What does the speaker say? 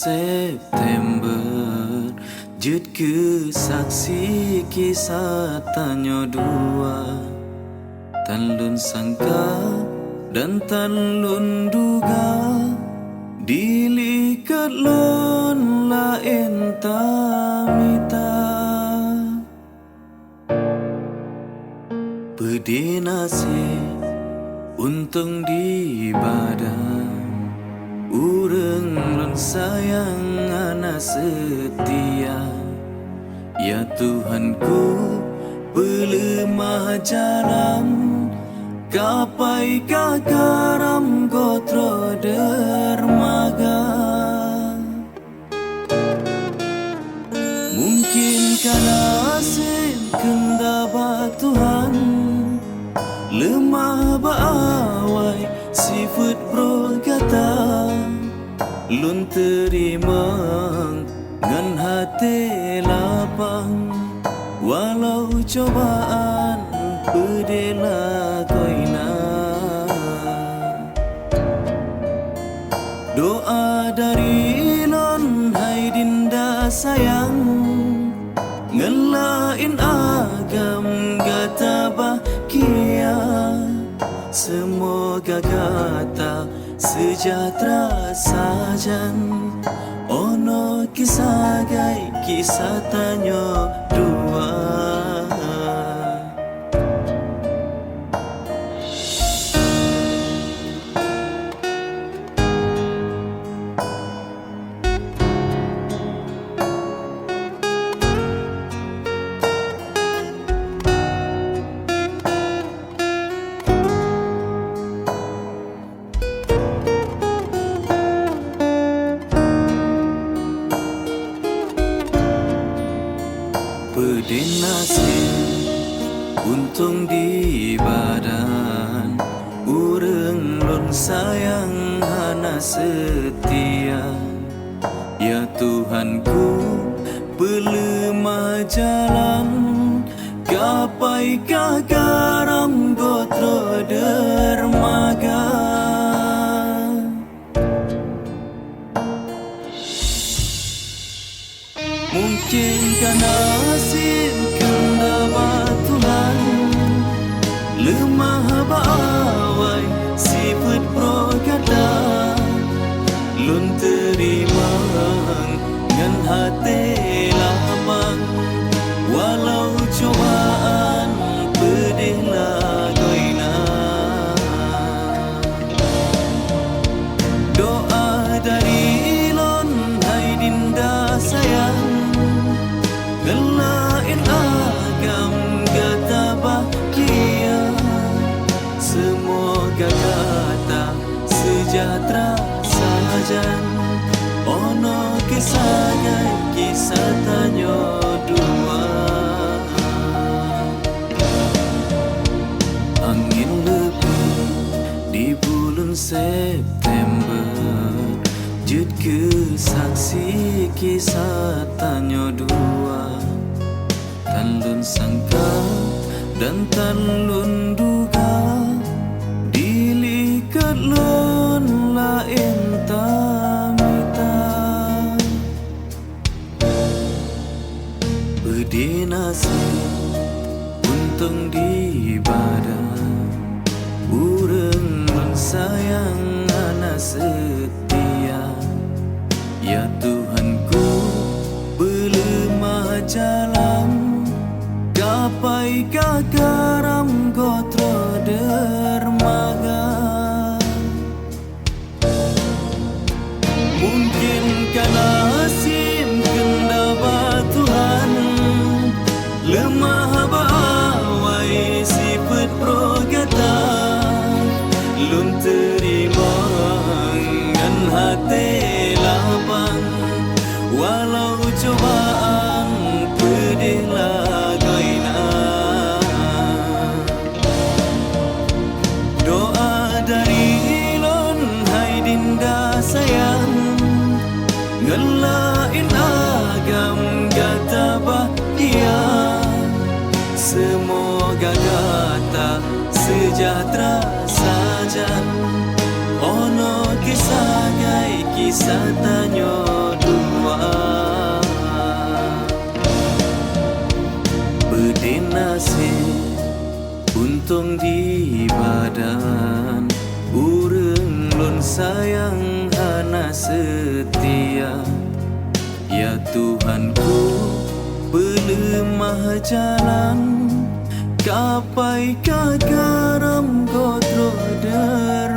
September Jut ke saksi kisah tanyo dua, tan lun sangka dan tan lun duga, dilikat lun lain tamita. Pedih nasib untung di badan, urang lun sayang anak setia. Ya Tuhanku, belemah jalan, kapai kakaram gotro dermaga. Mungkinkah nasib kendaba Tuhan, lemah baawai sifat berkata, lun terima ngan hati lapang, walau cobaan pedela koina. Doa dari lon hai dinda sayang, ngelain agam gata bahagia. Semoga kata sejahtera sajan, ono kisah gai kisah tanyo dua. Pedih nasib untung di badan, urang lun sayang hana setia. Ya Tuhanku, belemah jalan, kapai kakaram gotro dermaga. Mungkinkah nasib kendaba Tuhan, lemah baawai sifat berkata, lun terima ngan hati lapang, walau cobaan pedihlah goina. Doa dari lon hai dinda sayang, ngelain agam gata bahagia. Semoga kata sejahtera sajan, ono kisah gai kisah tanyo dua. Angin lebih di bulan September, jut ke saksi kisah tanyo dua, tan lun sangka dan tan lun duga, dilikat lun lain tamita. Pedih nasib untung di badan, urang lun sayang anak setia. Ya Tuhanku, belemah jalan, kapai kakaram gotro dermaga. Mungkinkah nasib kendaba Tuhan, lemah baawai sifat berkata, lun terima ngan hati lapang, walau cobaan pedihlah goina. Doa dari lon hai dinda sayang, ngelain agam gata bahagia. Semoga kata sejahtera sajan, ono kisah gai kisah tanyo Ramadan Urang lun sayang hana setia. Ya Tuhanku, pelemah jalan, kapai kagaram kodro der